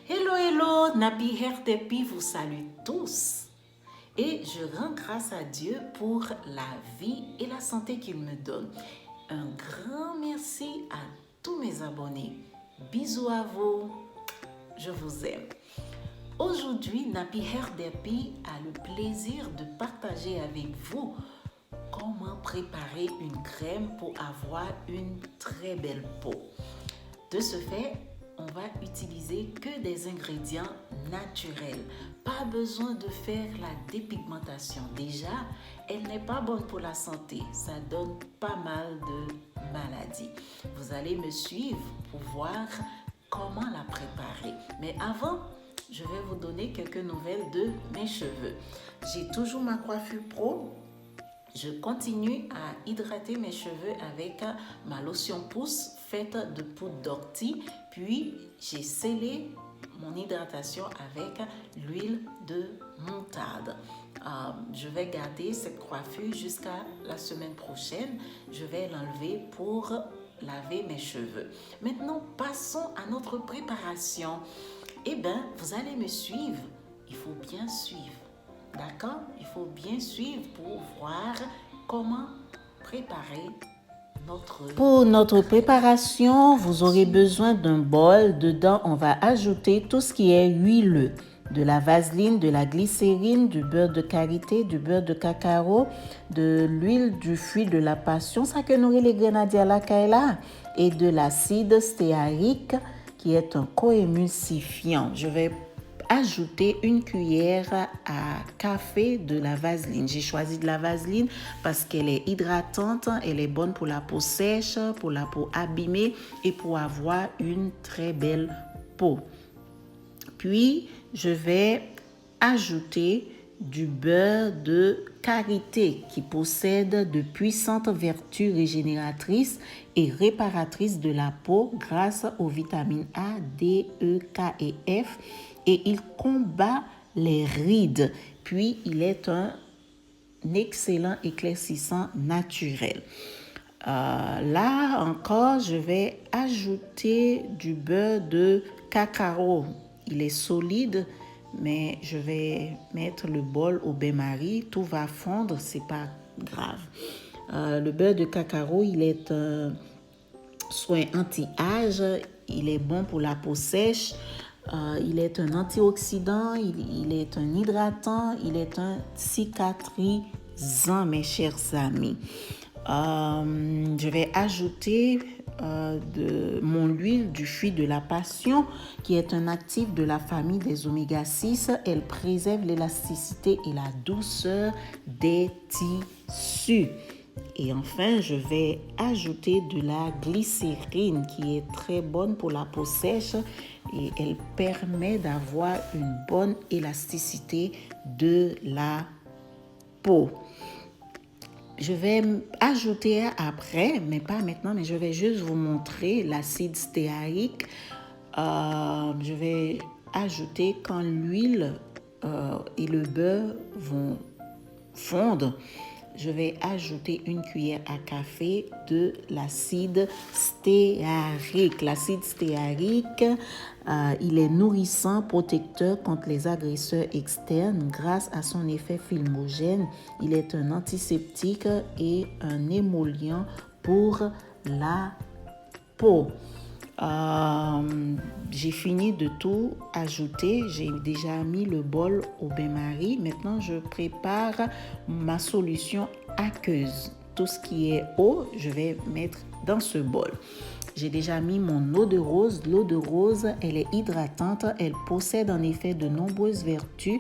Hello, hello, Nabi Herdepi vous salue tous et je rends grâce à Dieu pour la vie et la santé qu'il me donne. Un grand merci à tous mes abonnés. Bisous à vous, je vous aime. Aujourd'hui, Nabi Herdepi a le plaisir de partager avec vous comment préparer une crème pour avoir une très belle peau. De ce fait, on va utiliser que des ingrédients naturels. Pas besoin de faire la dépigmentation. Déjà, elle n'est pas bonne pour la santé. Ça donne pas mal de maladies. Vous allez me suivre pour voir comment la préparer. Mais avant, je vais vous donner quelques nouvelles de mes cheveux. J'ai toujours ma coiffure pro. Je continue à hydrater mes cheveux avec ma lotion pousse faite de poudre d'ortie. Puis, j'ai scellé mon hydratation avec l'huile de moutarde. Je vais garder cette coiffure jusqu'à la semaine prochaine. Je vais l'enlever pour laver mes cheveux. Maintenant, passons à notre préparation. Eh bien, vous allez me suivre. Il faut bien suivre. D'accord? Il faut bien suivre pour voir comment préparer Pour notre préparation, vous aurez besoin d'un bol. Dedans, on va ajouter tout ce qui est huileux. De la vaseline, de la glycérine, du beurre de karité, du beurre de cacao, de l'huile du fruit de la passion, ça que nourrit les grenadiers à la kaila, et de l'acide stéarique qui est un coémulsifiant. Je vais ajouter une cuillère à café de la vaseline. J'ai choisi de la vaseline parce qu'elle est hydratante, elle est bonne pour la peau sèche, pour la peau abîmée et pour avoir une très belle peau. Puis, je vais ajouter du beurre de karité qui possède de puissantes vertus régénératrices et réparatrices de la peau grâce aux vitamines A, D, E, K et F, et il combat les rides. Puis, il est un excellent éclaircissant naturel. Là encore, je vais ajouter du beurre de cacao. Il est solide, mais je vais mettre le bol au bain-marie. Tout va fondre, c'est pas grave. Le beurre de cacao, il est un soin anti-âge. Il est bon pour la peau sèche. Il est un antioxydant, il est un hydratant, il est un cicatrisant, mes chers amis. Je vais ajouter de mon huile du fruit de la passion qui est un actif de la famille des oméga 6. Elle préserve l'élasticité et la douceur des tissus. Et enfin, je vais ajouter de la glycérine qui est très bonne pour la peau sèche et elle permet d'avoir une bonne élasticité de la peau. Je vais ajouter après, mais pas maintenant, mais je vais juste vous montrer l'acide stéarique. Je vais ajouter quand l'huile et le beurre vont fondre. Je vais ajouter une cuillère à café de l'acide stéarique. L'acide stéarique, il est nourrissant, protecteur contre les agresseurs externes grâce à son effet filmogène. Il est un antiseptique et un émollient pour la peau. J'ai fini de tout ajouter. J'ai déjà mis le bol au bain-marie. Maintenant, je prépare ma solution aqueuse. Tout ce qui est eau, je vais mettre dans ce bol. J'ai déjà mis mon eau de rose. L'eau de rose, elle est hydratante. Elle possède en effet de nombreuses vertus,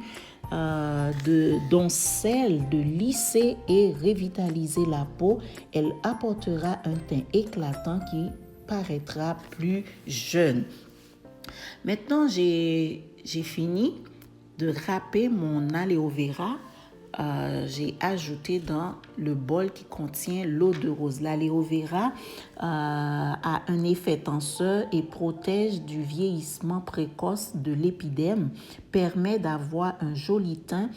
dont celle de lisser et revitaliser la peau. Elle apportera un teint éclatant qui paraîtra plus jeune. Maintenant, j'ai fini de râper mon aloe vera. J'ai ajouté dans le bol qui contient l'eau de rose. L'aloe vera a un effet tenseur et protège du vieillissement précoce de l'épiderme, permet d'avoir un joli teint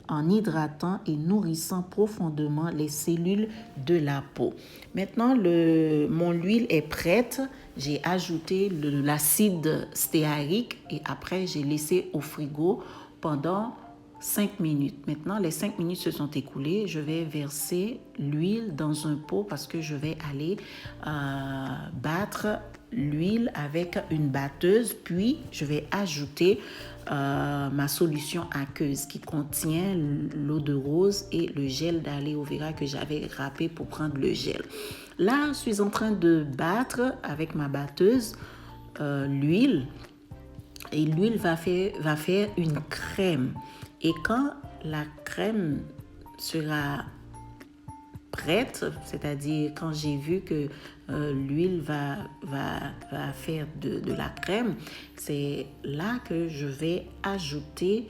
en hydratant et nourrissant profondément les cellules de la peau. Maintenant, mon huile est prête. J'ai ajouté l'acide stéarique et après, j'ai laissé au frigo pendant 5 minutes. Maintenant, les 5 minutes se sont écoulées. Je vais verser l'huile dans un pot parce que je vais aller battre l'huile avec une batteuse. Puis, je vais ajouter ma solution aqueuse qui contient l'eau de rose et le gel d'aloe vera que j'avais râpé pour prendre le gel. Là, je suis en train de battre avec ma batteuse l'huile. Et l'huile va faire une crème. Et quand la crème sera prête, c'est-à-dire quand j'ai vu que l'huile va faire de la crème, c'est là que je vais ajouter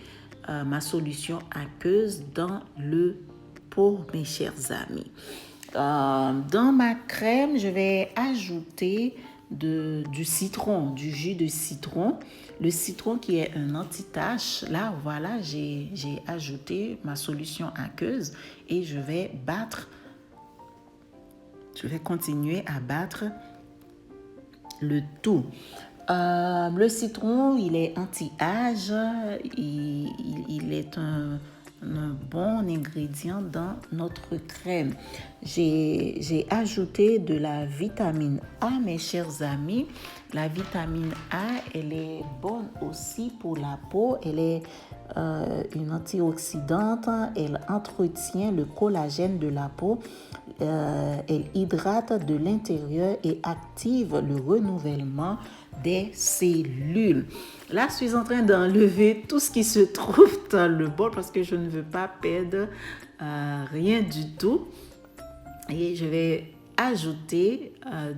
ma solution aqueuse dans le pot, mes chers amis. Dans ma crème, je vais ajouter du citron, du jus de citron. Le citron qui est un anti-tache. Là, voilà, j'ai ajouté ma solution aqueuse et je vais battre. Je vais continuer à battre le tout. Le citron, il est anti-âge. Il est un bon ingrédient dans notre crème. J'ai ajouté de la vitamine A, mes chers amis. La vitamine A, elle est bonne aussi pour la peau. Elle est une antioxydante. Elle entretient le collagène de la peau. Elle hydrate de l'intérieur et active le renouvellement des cellules. Là, je suis en train d'enlever tout ce qui se trouve dans le bol parce que je ne veux pas perdre rien du tout. Et je vais ajouter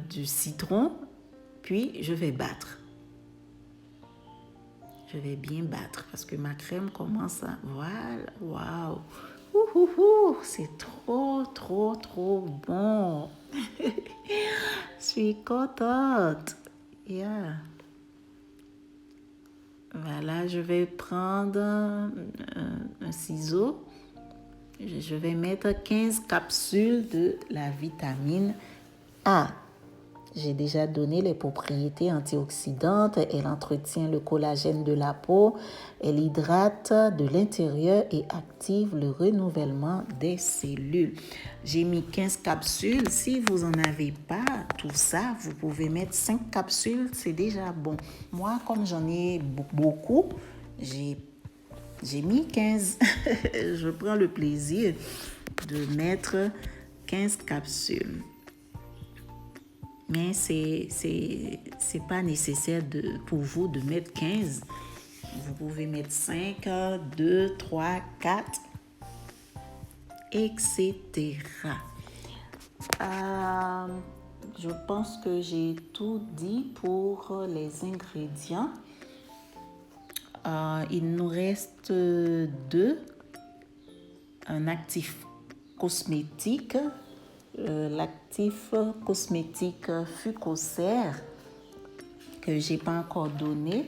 du citron, puis je vais battre. Je vais bien battre parce que ma crème commence à... Voilà, waouh! C'est trop bon. Je suis contente. Yeah. Voilà, je vais prendre un ciseau. Je vais mettre 15 capsules de la vitamine A. J'ai déjà donné les propriétés antioxydantes. Elle entretient le collagène de la peau. Elle hydrate de l'intérieur et active le renouvellement des cellules. J'ai mis 15 capsules. Si vous n'en avez pas tout ça, vous pouvez mettre 5 capsules. C'est déjà bon. Moi, comme j'en ai beaucoup, j'ai mis 15. Je prends le plaisir de mettre 15 capsules. Mais c'est pas nécessaire pour vous de mettre 15. Vous pouvez mettre 5, 2, 3, 4, etc. Je pense que j'ai tout dit pour les ingrédients. Il nous reste 2. Un actif cosmétique. L'actif cosmétique Fucocer que j'ai pas encore donné,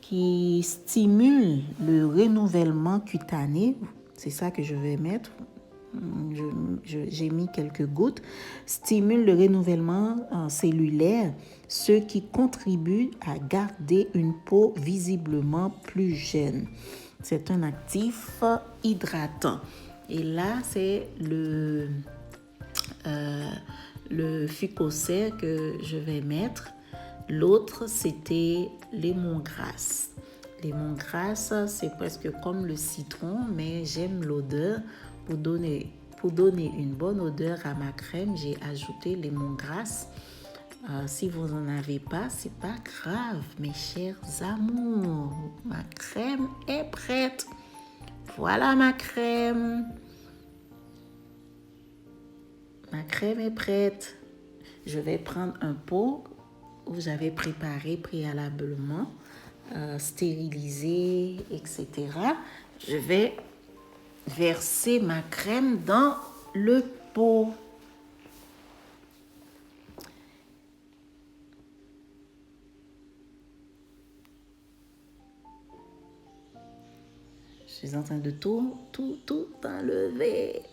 qui stimule le renouvellement cutané. C'est ça que je vais mettre. J'ai mis quelques gouttes. Stimule le renouvellement cellulaire, ce qui contribue à garder une peau visiblement plus jeune. C'est un actif hydratant. Et là, c'est le Fucocer que je vais mettre. L'autre, c'était lémongrass. Lémongrass, c'est presque comme le citron, mais j'aime l'odeur. Pour donner une bonne odeur à ma crème, j'ai ajouté lémongrass. Si vous n'en avez pas, c'est pas grave, mes chers amours. Ma crème est prête. Voilà ma crème. Ma crème est prête. Je vais prendre un pot où j'avais préparé préalablement, stérilisé, etc. Je vais verser ma crème dans le pot. Je suis en train de tout enlever.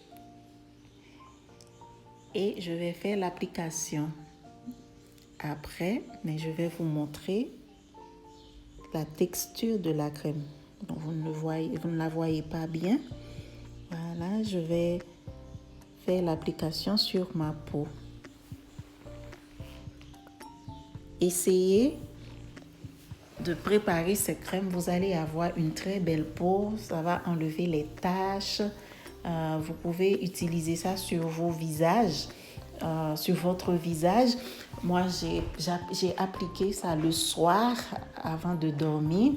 Et je vais faire l'application après, mais je vais vous montrer la texture de la crème. Donc vous ne la voyez pas bien. Voilà, je vais faire l'application sur ma peau. Essayez de préparer cette crème. Vous allez avoir une très belle peau. Ça va enlever les taches. Vous pouvez utiliser ça sur vos visages, sur votre visage. Moi, j'ai appliqué ça le soir avant de dormir.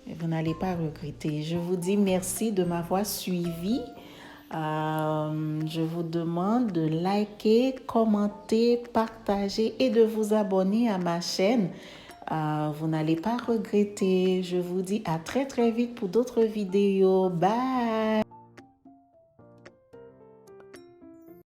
Et vous n'allez pas regretter. Je vous dis merci de m'avoir suivi. Je vous demande de liker, commenter, partager et de vous abonner à ma chaîne. Vous n'allez pas regretter. Je vous dis à très très vite pour d'autres vidéos. Bye!